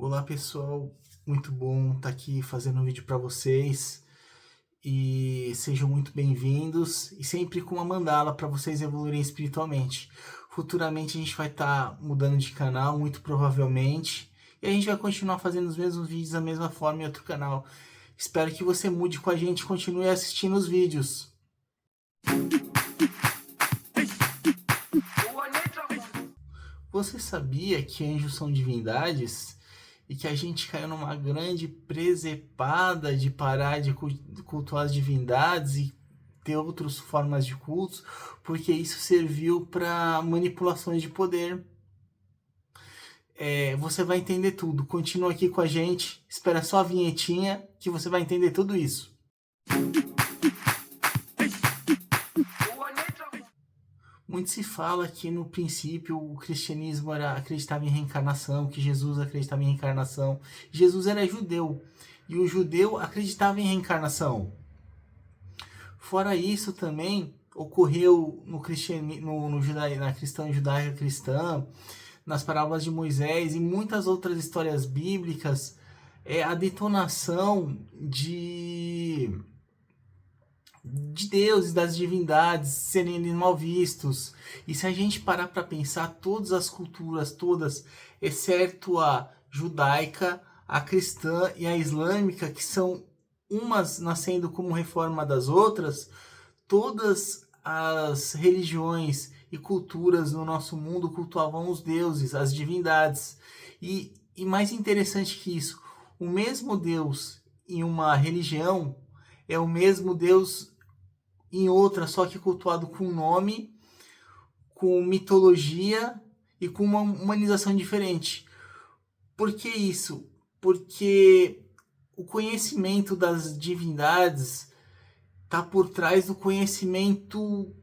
Olá pessoal, muito bom estar aqui fazendo um vídeo para vocês e sejam muito bem-vindos e sempre com uma mandala para vocês evoluírem espiritualmente. Futuramente a gente vai estar mudando de canal, muito provavelmente, e a gente vai continuar fazendo os mesmos vídeos da mesma forma em outro canal. Espero que você mude com a gente e continue assistindo os vídeos. Você sabia que anjos são divindades? E que a gente caiu numa grande presepada de parar de cultuar as divindades e ter outras formas de cultos, porque isso serviu para manipulações de poder. Você vai entender tudo. Continua aqui com a gente, espera só a vinhetinha que você vai entender tudo isso. Muito se fala que no princípio o cristianismo acreditava em reencarnação, que Jesus acreditava em reencarnação. Jesus era judeu e o judeu acreditava em reencarnação. Fora isso também ocorreu no cristianismo, na cristã judaica cristã, nas parábolas de Moisés e muitas outras histórias bíblicas, a detonação de deuses, das divindades serem mal vistos. E se a gente parar para pensar, todas as culturas, todas, exceto a judaica, a cristã e a islâmica, que são umas nascendo como reforma das outras, todas as religiões e culturas no nosso mundo cultuavam os deuses, as divindades. E mais interessante que isso, o mesmo Deus em uma religião é o mesmo Deus em outra, só que cultuado com nome, com mitologia e com uma humanização diferente. Por que isso? Porque o conhecimento das divindades está por trás do conhecimento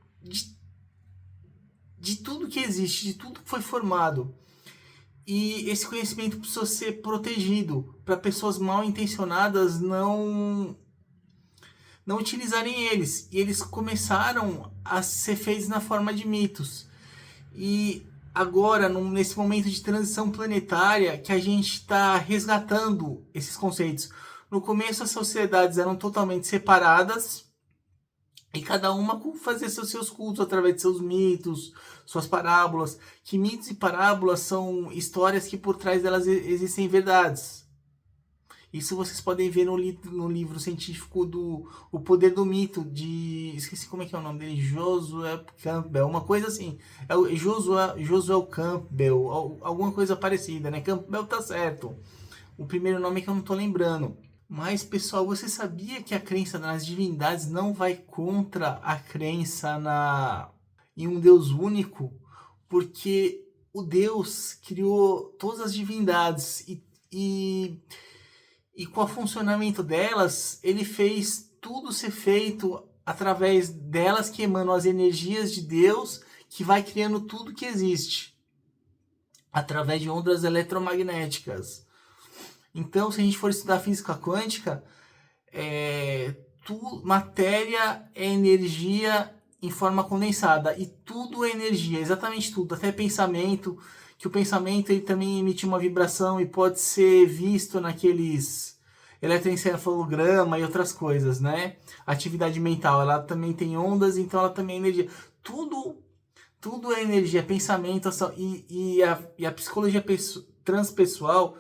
de tudo que existe, de tudo que foi formado. E esse conhecimento precisa ser protegido para pessoas mal intencionadas não utilizarem eles. E eles começaram a ser feitos na forma de mitos. E agora, nesse momento de transição planetária, que a gente está resgatando esses conceitos. No começo, as sociedades eram totalmente separadas e cada uma fazia seus cultos através de seus mitos, suas parábolas. Que mitos e parábolas são histórias que por trás delas existem verdades. Isso vocês podem ver no livro científico do O Poder do Mito, esqueci como é que é o nome dele, Josué Campbell, uma coisa assim. É o Josué Campbell, alguma coisa parecida, né? Campbell tá certo. O primeiro nome é que eu não tô lembrando. Mas, pessoal, você sabia que a crença nas divindades não vai contra a crença em um Deus único? Porque o Deus criou todas as divindades e com o funcionamento delas, ele fez tudo ser feito através delas, que emanam as energias de Deus, que vai criando tudo que existe, através de ondas eletromagnéticas. Então, se a gente for estudar física quântica, matéria é energia em forma condensada, e tudo é energia, exatamente tudo, até pensamento, que o pensamento ele também emite uma vibração e pode ser visto naqueles eletroencefalograma e outras coisas, né? Atividade mental, ela também tem ondas, então ela também é energia. Tudo é energia, pensamento, ação, e a psicologia transpessoal,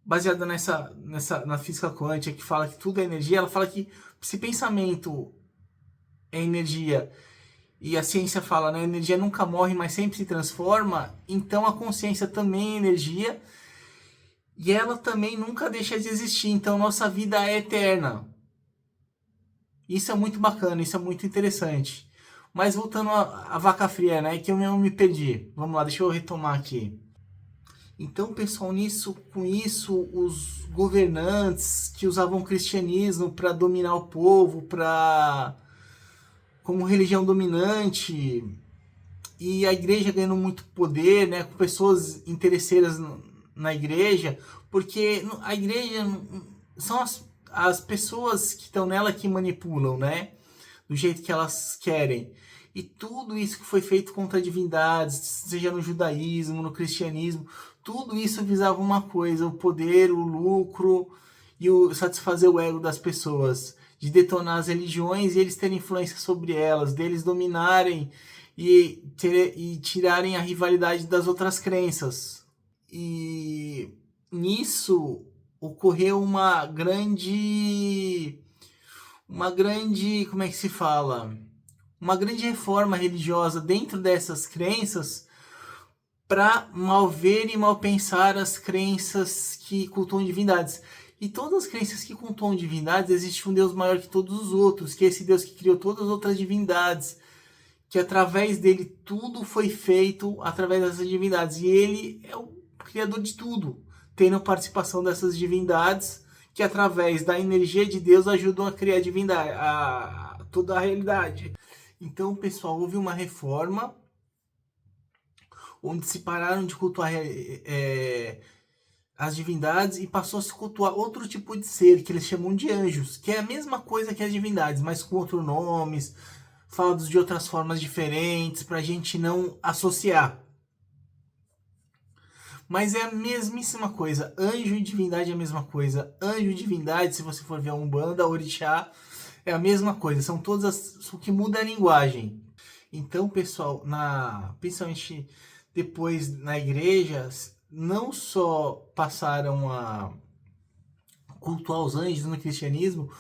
baseada na física quântica, que fala que tudo é energia, ela fala que se pensamento é energia, e a ciência fala, né, a energia nunca morre, mas sempre se transforma, então a consciência também é energia, e ela também nunca deixa de existir, então nossa vida é eterna. Isso é muito bacana, isso é muito interessante. Mas voltando à vaca fria, né, que eu mesmo me perdi. Vamos lá, deixa eu retomar aqui. Então, pessoal, com isso, os governantes que usavam o cristianismo para dominar o povo, como religião dominante, e a igreja ganhando muito poder, né, com pessoas interesseiras na igreja, porque a igreja são as pessoas que estão nela que manipulam, né, do jeito que elas querem. E tudo isso que foi feito contra divindades, seja no judaísmo, no cristianismo, Tudo isso visava uma coisa: o poder, o lucro e o satisfazer o ego das pessoas, de detonar as religiões e eles terem influência sobre elas, deles dominarem e tirarem a rivalidade das outras crenças. E nisso ocorreu como é que se fala? Uma grande reforma religiosa dentro dessas crenças para malver e malpensar as crenças que cultuam divindades. E todas as crenças que cultuam divindades, existe um Deus maior que todos os outros, que é esse Deus que criou todas as outras divindades, que através dele tudo foi feito através dessas divindades. E ele é o criador de tudo, tendo participação dessas divindades, que através da energia de Deus ajudam a criar a divindade, toda a realidade. Então, pessoal, houve uma reforma onde se pararam de cultuar as divindades e passou a se cultuar outro tipo de ser, que eles chamam de anjos, que é a mesma coisa que as divindades, mas com outros nomes, falados de outras formas diferentes, para a gente não associar. Mas é a mesmíssima coisa. Anjo e divindade é a mesma coisa. Anjo e divindade, se você for ver a Umbanda, a Orixá, é a mesma coisa. São todas o que muda é a linguagem. Então, pessoal, principalmente depois na igreja, não só passaram a cultuar os anjos no cristianismo,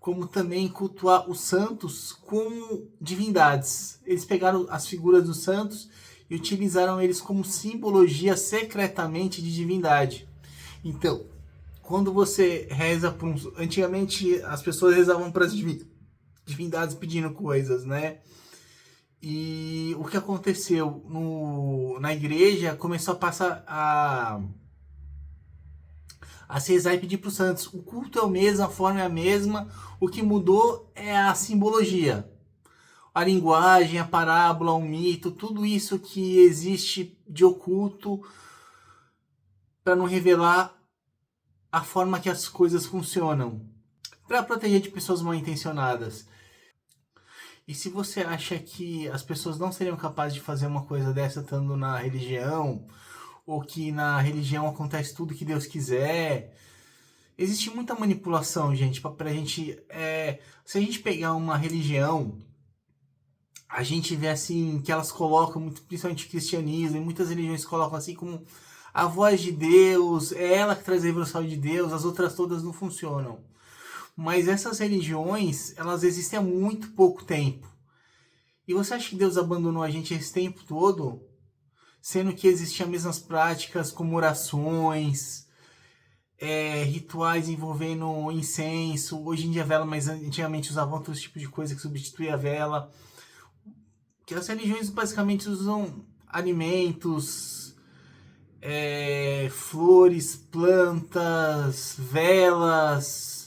como também cultuar os santos como divindades. Eles pegaram as figuras dos santos e utilizaram eles como simbologia secretamente de divindade. Então, quando você reza por antigamente as pessoas rezavam para as divindades pedindo coisas, né? E o que aconteceu na igreja começou a passar a se rezar e pedir para os santos. O culto é o mesmo, a forma é a mesma, o que mudou é a simbologia. A linguagem, a parábola, o mito, tudo isso que existe de oculto para não revelar a forma que as coisas funcionam, para proteger de pessoas mal intencionadas. E se você acha que as pessoas não seriam capazes de fazer uma coisa dessa estando na religião, ou que na religião acontece tudo que Deus quiser, existe muita manipulação, gente, pra gente... se a gente pegar uma religião, a gente vê assim, que elas colocam, principalmente o cristianismo, e muitas religiões colocam assim como a voz de Deus, é ela que traz a revelação de Deus, as outras todas não funcionam. Mas essas religiões, elas existem há muito pouco tempo. E você acha que Deus abandonou a gente esse tempo todo? Sendo que existiam as mesmas práticas como orações, rituais envolvendo incenso. Hoje em dia vela, mas antigamente usavam outros tipos de coisa que substituía a vela. Que as religiões basicamente usam alimentos, flores, plantas, velas,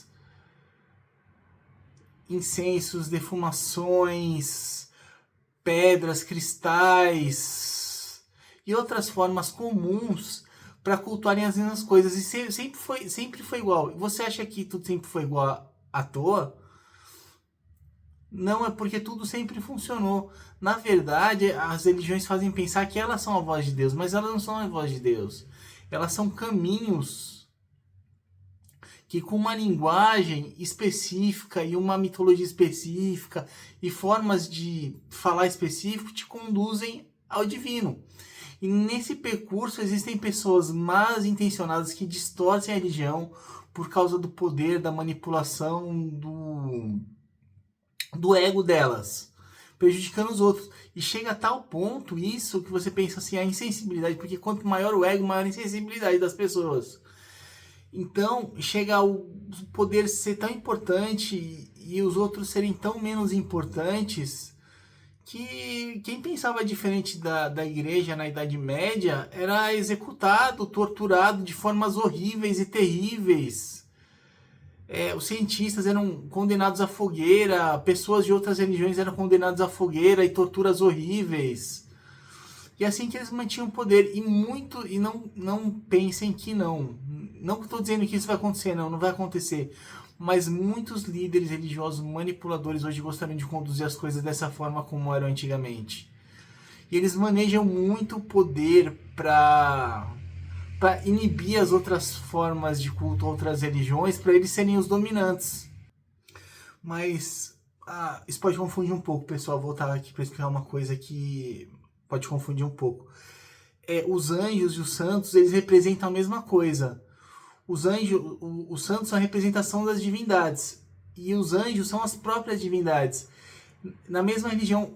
incensos, defumações, pedras, cristais e outras formas comuns para cultuarem as mesmas coisas. E sempre foi igual. Você acha que tudo sempre foi igual à toa? Não, é porque tudo sempre funcionou. Na verdade, as religiões fazem pensar que elas são a voz de Deus, mas elas não são a voz de Deus. Elas são caminhos que, com uma linguagem específica e uma mitologia específica e formas de falar específico, te conduzem ao divino. E nesse percurso existem pessoas mal intencionadas que distorcem a religião por causa do poder, da manipulação, do ego delas, prejudicando os outros. E chega a tal ponto isso que você pensa assim, a insensibilidade, porque quanto maior o ego, maior a insensibilidade das pessoas. Então, chega ao poder ser tão importante e os outros serem tão menos importantes que quem pensava diferente da igreja na Idade Média era executado, torturado de formas horríveis e terríveis. Os cientistas eram condenados à fogueira, pessoas de outras religiões eram condenadas à fogueira e torturas horríveis. E assim que eles mantinham o poder. E não pensem que não. Não estou dizendo que isso vai acontecer, não vai acontecer. Mas muitos líderes religiosos manipuladores hoje gostariam de conduzir as coisas dessa forma como eram antigamente. E eles manejam muito poder para para inibir as outras formas de culto, outras religiões, para eles serem os dominantes. Mas isso pode confundir um pouco, pessoal. Vou voltar aqui para explicar uma coisa que pode confundir um pouco. Os anjos e os santos, eles representam a mesma coisa. Os santos são a representação das divindades e os anjos são as próprias divindades. Na mesma religião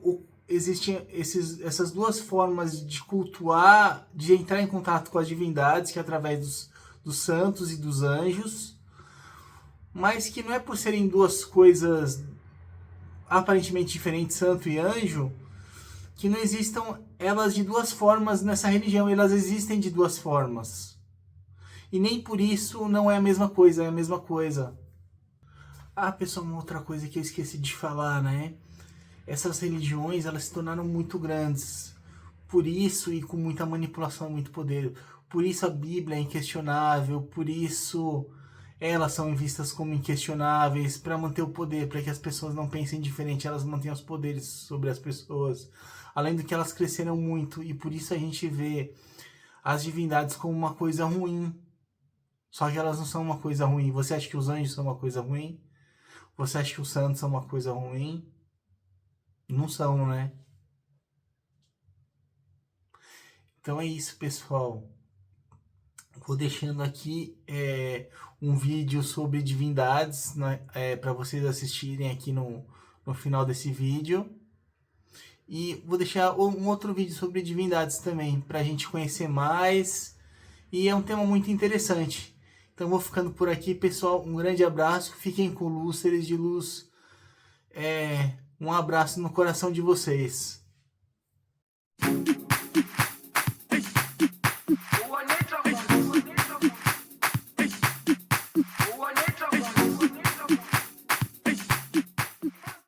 existem essas duas formas de cultuar, de entrar em contato com as divindades, que é através dos santos e dos anjos, mas que não é por serem duas coisas aparentemente diferentes, santo e anjo, que não existam elas de duas formas nessa religião. Elas existem de duas formas. E nem por isso não é a mesma coisa, é a mesma coisa. Pessoal, uma outra coisa que eu esqueci de falar, né? Essas religiões, elas se tornaram muito grandes. Por isso, e com muita manipulação, muito poder. Por isso a Bíblia é inquestionável, por isso elas são vistas como inquestionáveis, para manter o poder, para que as pessoas não pensem diferente, elas mantenham os poderes sobre as pessoas. Além do que elas cresceram muito, e por isso a gente vê as divindades como uma coisa ruim. Só que elas não são uma coisa ruim. Você acha que os anjos são uma coisa ruim? Você acha que os santos são uma coisa ruim? Não são, né? Então é isso, pessoal. Vou deixando aqui um vídeo sobre divindades, né, para vocês assistirem aqui no final desse vídeo. E vou deixar um outro vídeo sobre divindades também, para a gente conhecer mais. E é um tema muito interessante. Então vou ficando por aqui, pessoal. Um grande abraço. Fiquem com luz, seres de luz. Um abraço no coração de vocês.